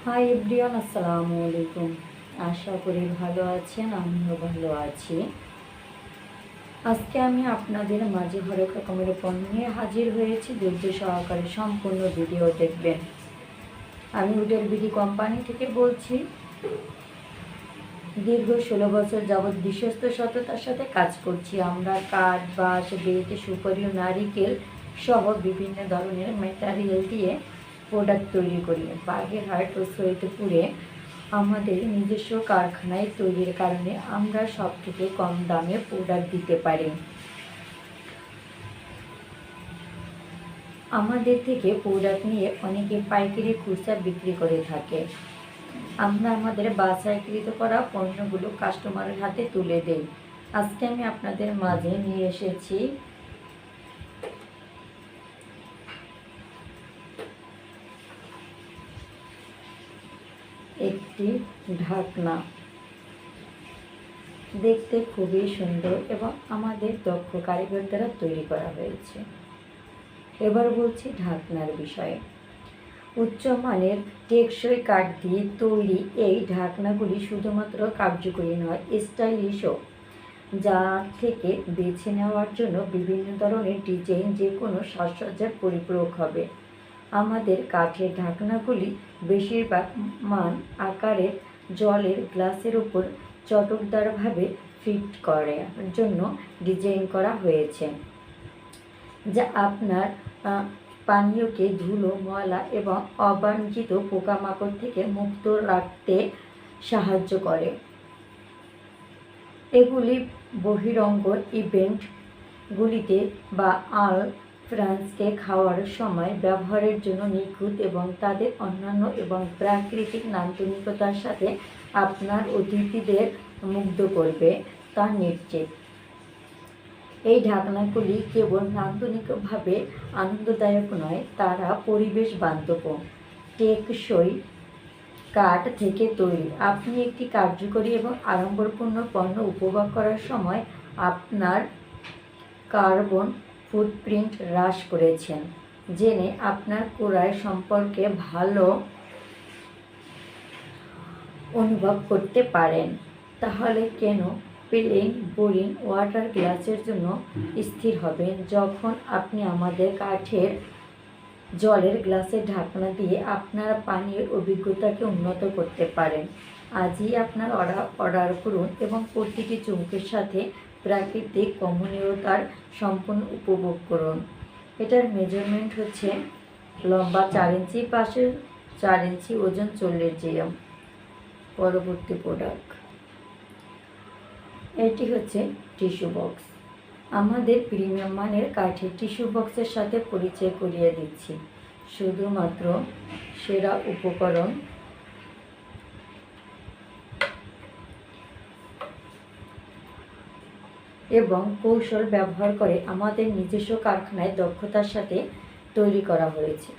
Hi everyone, আসসালামু আলাইকুম। আশা করি ভালো আছেন, আমিও ভালো আছি। আজকে আমি আপনাদের মাঝে হরেক রকমের পণ্য নিয়ে হাজির হয়েছি। ধৈর্য সহকারে সম্পূর্ণ ভিডিও দেখবেন। আমি উডের বিডি কোম্পানি থেকে বলছি। দীর্ঘ 16 বছর যাবৎ বিশ্বস্ত সততার সাথে কাজ করছি। আমরা কাঠ, বাঁশ, বেত, সুপারি ও নারিকেল সহ বিভিন্ন ধরনের ম্যাটেরিয়াল দিয়ে প্রোডাক্ট তৈরি করি। বাগেরহাট ও সৈয়দপুরে আমাদের নিজস্ব কারখানায় তৈরির কারণে আমরা সবথেকে কম দামে প্রোডাক্ট দিতে পারি। আমাদের থেকে প্রোডাক্ট নিয়ে অনেকে পাইকারি খুচরা বিক্রি করে থাকে। আমরা আমাদের বাছাইকৃত করা পণ্যগুলো কাস্টমারের হাতে তুলে দেই। আজকে আমি আপনাদের মাঝে নিয়ে এসেছি একটি ঢাকনা। দেখতে খুবই সুন্দর এবং আমাদের দক্ষ কারিগর দ্বারা তৈরি করা হয়েছে। এবার বলছি ঢাকনার বিষয়ে। উচ্চমানের টেকসই কাঠ দিয়ে তৈরি এই ঢাকনাগুলি শুধুমাত্র কার্যকরী নয়, স্টাইলিশও। যা থেকে বেছে নেওয়ার জন্য বিভিন্ন ধরনের ডিজাইন যে কোনো সাজসজ্জার পরিপূরক হবে। আমাদের কাঠের ঢাকনাগুলি বেশিরভাগ মান আকারের জলের গ্লাসের উপর চটকদারভাবে ফিট করার জন্য ডিজাইন করা হয়েছে, যা আপনার পানীয়কে ধুলো, ময়লা এবং অবাঞ্ছিত পোকামাকড় থেকে মুক্ত রাখতে সাহায্য করে। এগুলি বহিরঙ্গ ইভেন্টগুলিতে বা ফ্রান্সকে খাওয়ার সময় ব্যবহারের জন্য নিখুঁত এবং তাদের অন্যান্য এবং প্রাকৃতিক নান্দনিকতার সাথে আপনার অতিথিদের মুগ্ধ করবে তা নিশ্চিত। এই ঢাকনাগুলি কেবল নান্দনিকভাবে আনন্দদায়ক নয়, তারা পরিবেশ বান্ধব, টেকসই কাঠ থেকে তৈরি। আপনি একটি কার্যকরী এবং আড়ম্বরপূর্ণ পণ্য উপভোগ করার সময় আপনার কার্বন ফুটপ্রিন্ট হ্রাস করেছেন জেনে আপনার ক্রয় সম্পর্কে ভালো অনুভব করতে পারেন। তাহলে কেন প্লেন বোরিং ওয়াটার গ্লাসের জন্য স্থির হবেন যখন আপনি আমাদের কাঠের জলের গ্লাসের ঢাকনা দিয়ে আপনার পানীয় অভিজ্ঞতাকে উন্নত করতে পারেন? আজই আপনার অর্ডার করুন এবং প্রতিটি চুমুকের সাথে প্রাকৃতিক কমনীয়তার সম্পূর্ণ উপভোগ করুন। এটার মেজারমেন্ট হচ্ছে লম্বা 4 ইঞ্চি, পাশে 4 ইঞ্চি, ওজন 40 গ্রাম। পরবর্তী প্রোডাক্ট, এটি হচ্ছে টিস্যু বক্স। আমাদের প্রিমিয়াম মানের কাঠের টিস্যু বক্সের সাথে পরিচয় করিয়ে দিচ্ছি। শুধুমাত্র সেরা উপকরণ এবং কৌশল ব্যবহার করে আমাদের নিজস্ব কারখানায় দক্ষতার সাথে তৈরি করা হয়েছে।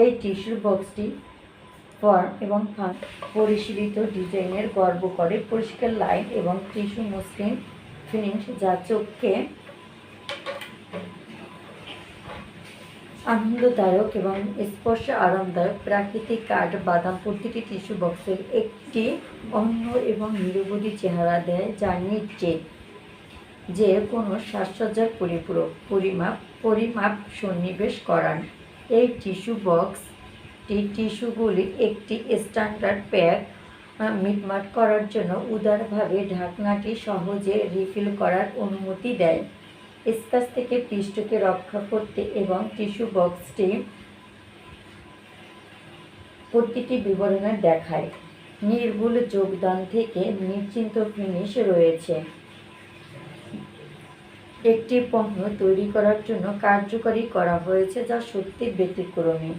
এই টিস্যু বক্সটি ফর্ম এবং পরিশীলিত ডিজাইনের গর্ব করে, পরিষ্কার লাইন এবং টিস্যু মসৃণ ফিনিশ যা চোখকে আনন্দদায়ক এবং স্পর্শ আরামদায়ক। প্রাকৃতিক কাঠ বাদাম প্রতিটি টিস্যু বক্সের একটি অন্য এবং নিরবধি চেহারা দেয়, যা নিশ্চিত যে কোনো সাজসজ্জার পরিপূরক পরিমাপ সন্নিবেশ করান। এই টিস্যু বক্সটি টিস্যুগুলি একটি স্ট্যান্ডার্ড প্যাক মিটমাট করার জন্য উদারভাবে ঢাকনাটি সহজে রিফিল করার অনুমতি দেয়, স্ক্র্যাচ থেকে পৃষ্ঠকে রক্ষা করতে এবং টিস্যু বক্সটি প্রতিটি বিবরণে দেখায় নির্ভুল যোগদান থেকে নিশ্চিন্ত ফিনিশ রয়েছে। একটি পণ্য তৈরি করার জন্য কার্যকরী করা হয়েছে যা সত্যি ব্যতিক্রমী।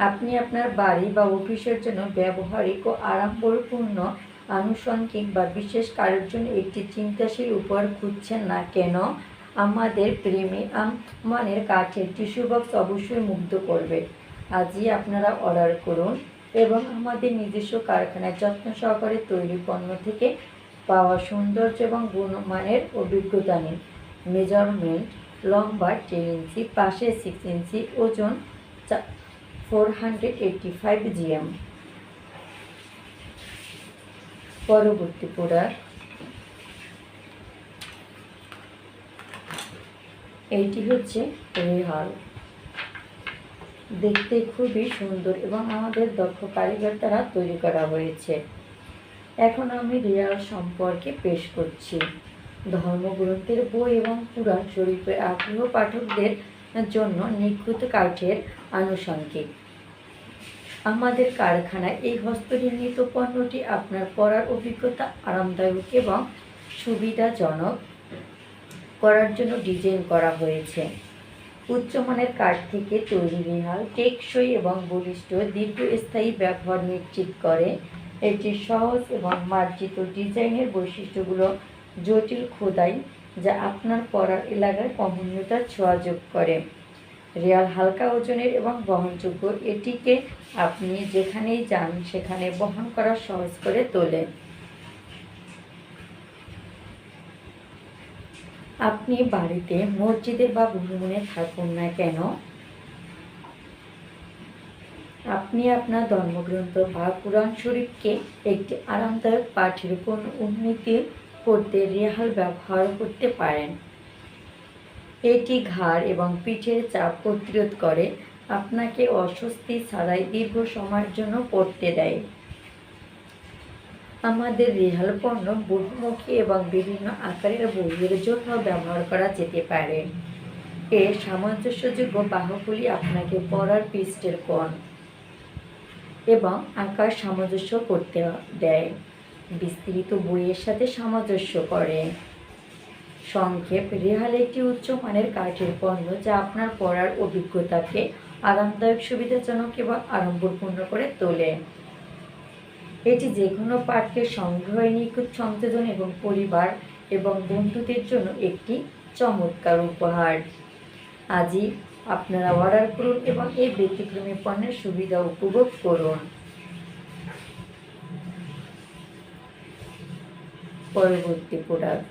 আপনি আপনার বাড়ি বা অফিসের জন্য ব্যবহারিক ও আড়ম্বরপূর্ণ আনুষঙ্গিক বা বিশেষ কারোর জন্য একটি চিন্তাশীল উপহার খুঁজছেন না কেন, আমাদের প্রিমিয়াম মানের কাঠের টিস্যু বক্স অবশ্যই মুগ্ধ করবে। আজই আপনারা অর্ডার করুন এবং আমাদের নিজস্ব কারখানায় যত্ন সহকারে তৈরি পণ্য থেকে পাওয়া সৌন্দর্য এবং গুণমানের অভিজ্ঞতা নিন। মেজারমেন্ট লম্বা 10 ইঞ্চি, পাশে 6 ইঞ্চি, ওজন 485 GM। পরবর্তী প্রোডাক্ট, এইটি হচ্ছে রেহাল। দেখতে খুবই সুন্দর এবং আমাদের দক্ষ কারিগর দ্বারা তৈরি করা হয়েছে। এখন আমি রেহাল সম্পর্কে পেশ করছি। ধর্মগ্রন্থের বই এবং পুরাণ শরীফের আগ্রহ পাঠকদের জন্য নিখুঁত কাঠের আনুষঙ্গিক। আমাদের কারখানায় এই হস্তনির্মিত পণ্যটি আপনার পরার অভিজ্ঞতা আরামদায়ক এবং সুবিধাজনক করার জন্য ডিজাইন করা হয়েছে। উচ্চমানের কাঠ থেকে তৈরি রেহাল টেকসই এবং বলিষ্ঠ দীর্ঘস্থায়ী ব্যবহার নিশ্চিত করে। এটি সহজ এবং মার্জিত ডিজাইনের বৈশিষ্ট্যগুলো জটিল খোদাই যা আপনার পরার এলাকায় কমনীয়তার ছোঁয়া যোগ করে। রেহাল হালকা ওজনের এবং বহনযোগ্য, এটিকে আপনি যেখানেই যান সেখানে বহন করা সহজ করে তোলে। আপনি বাড়িতে, মসজিদে বা ভ্রমণে থাকুন না কেন, আপনি আপনার ধর্মগ্রন্থ বা কুরআন শরীফকে একটি আরামদায়ক পাঠের উপর উন্নীত করতে রেহাল ব্যবহার করতে পারেন। এটি ঘাড় এবং পিঠের চাপ প্রতিরোধ করে, আপনাকে অস্বস্তি ছাড়াই দীর্ঘ সময়ের জন্য পড়তে দেয়। আমাদের রেহাল পণ্য বহুমুখী এবং বিভিন্ন আকারের বইয়ের জন্য ব্যবহার করা যেতে পারে। এর সামঞ্জস্যযোগ্য বাহুগুলি আপনাকে পড়ার পৃষ্ঠের কোণ এবং আকার সামঞ্জস্য করতে দেয়, বিস্তৃত বইয়ের সাথে সামঞ্জস্য করে। সংক্ষেপ, রেহাল একটি উচ্চমানের কাঠের পণ্য যা আপনার পড়ার অভিজ্ঞতাকে আরামদায়ক, সুবিধাজনক এবং আড়ম্বরপূর্ণ করে তোলে। এটি যে কোনো পাঠ্যের সংগ্রহে নিখুঁত সংযোজন এবং পরিবার এবং বন্ধুদের জন্য একটি চমৎকার উপহার। আজই আপনারা অর্ডার করুন এবং এই ব্যতিক্রমী পণ্যের সুবিধা উপভোগ করুন। পরবর্তী প্রোডাক্ট,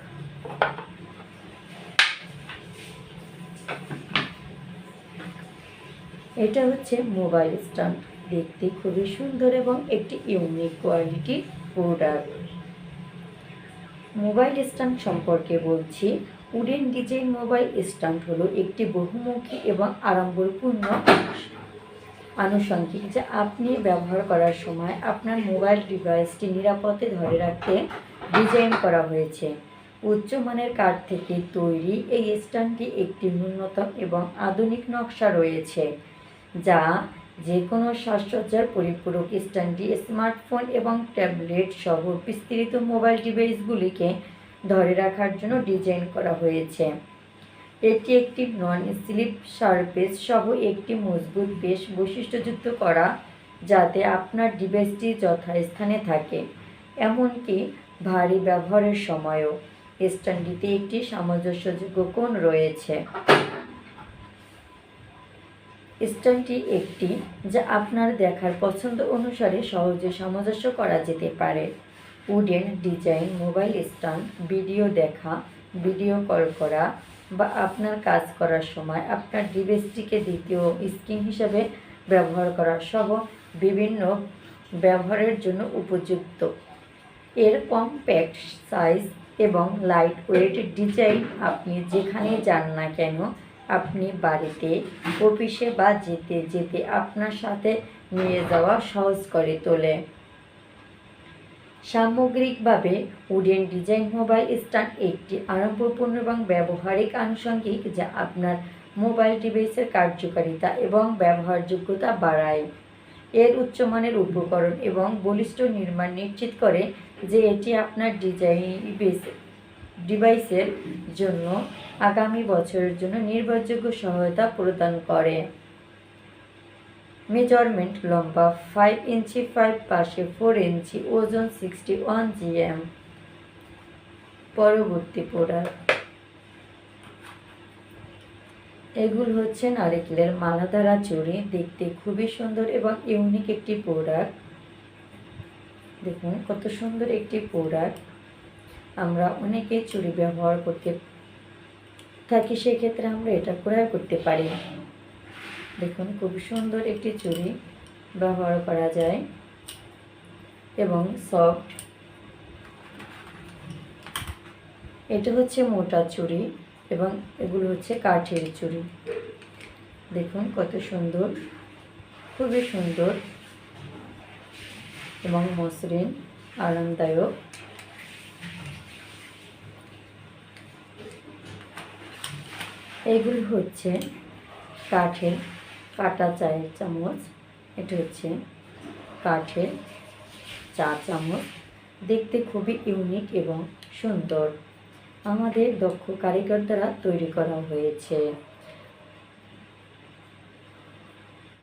এটা হচ্ছে মোবাইল স্ট্যান্ড। দেখতে খুবই সুন্দর এবং একটি ইউনিক কোয়ালিটির প্রোডাক্ট। মোবাইল স্ট্যান্ড সম্পর্কে বলছি। উডেন ডিজাইন মোবাইল স্ট্যান্ড হলো একটি বহুমুখী এবং আড়ম্বরপূর্ণ আনুষঙ্গিক যা আপনি ব্যবহার করার সময় আপনার মোবাইল ডিভাইসটি নিরাপদে ধরে রাখতে ডিজাইন করা হয়েছে। উচ্চমানের কাঠ থেকে তৈরি এই স্ট্যান্ডটি একটি ন্যূনতম এবং আধুনিক নকশা রয়েছে যা যে কোনো সাজসজ্জার পরিপূরক। স্ট্যান্ডটি স্মার্টফোন এবং ট্যাবলেট সহ বিস্তৃত মোবাইল ডিভাইসগুলিকে ধরে রাখার জন্য ডিজাইন করা হয়েছে। এটি একটি নন স্লিপ সারফেস সহ একটি মজবুত বেশ বৈশিষ্ট্যযুক্ত করা যাতে আপনার ডিভাইসটি যথাস্থানে থাকে, এমনকি ভারী ব্যবহারের সময়ও। স্ট্যান্ডটিতে একটি সামঞ্জস্যযোগ্য কোণ রয়েছে। স্ট্যান্ডটি একটি যা আপনার দেখার পছন্দ অনুসারে সহজে সামঞ্জস্য করা যেতে পারে। Wooden design mobile stand video দেখা, ভিডিও কল করা বা আপনার কাজ করার সময় আপনার ডিভাইসটিকে দ্বিতীয় স্ক্রিন হিসাবে ব্যবহার করা সহ বিভিন্ন ব্যবহারের জন্য উপযুক্ত। এর কম্প্যাক্ট সাইজ এবং লাইট ওয়েট ডিজাইন আপনি যেখানে যান না কেন, আপনি বাড়িতে, অফিসে বা যেতে যেতে আপনার সাথে নিয়ে যাওয়া সহজ করে তোলে। সামগ্রিকভাবে উডেন ডিজাইন মোবাইল স্ট্যান্ড একটি আড়ম্বরপূর্ণ এবং ব্যবহারিক আনুষঙ্গিক যা আপনার মোবাইল ডিভাইসের কার্যকারিতা এবং ব্যবহারযোগ্যতা বাড়ায়। এর উচ্চমানের উপকরণ এবং বলিষ্ঠ নির্মাণ নিশ্চিত করে যে এটি আপনার ডিভাইসের জন্য আগামী বছরের জন্য নির্ভরযোগ্য সহায়তা প্রদান করে। মেজারমেন্ট: লম্বা 5 ইঞ্চি, 5 পাশে 4 ইঞ্চি, ওজন 61 GM। পরবর্তী প্রোডাক্ট, এগুলো হচ্ছে নারকেলের মালাদারা চুড়ি। দেখতে খুবই সুন্দর এবং ইউনিক একটি প্রোডাক্ট। দেখুন কত সুন্দর একটি প্রোডাক্ট। আমরা অনেকেই চুড়ি ব্যবহার করতে থাকি, সেক্ষেত্রে আমরা এটা ক্রয় করতে পারি। দেখুন খুব সুন্দর একটি চুড়ি ব্যবহার করা যায় এবং সফট। এটা হচ্ছে মোটা চুড়ি এবং এগুলো হচ্ছে কাঠের চুড়ি। দেখুন কত সুন্দর, খুবই সুন্দর এবং মসৃণ, আরামদায়ক। এগুলো হচ্ছে কাঠের কাটা চায়ের চামচ। এটা হচ্ছে কাঠের চা চামচ, দেখতে খুবই ইউনিক এবং সুন্দর। আমাদের দক্ষ কারিগর দ্বারা তৈরি করা হয়েছে।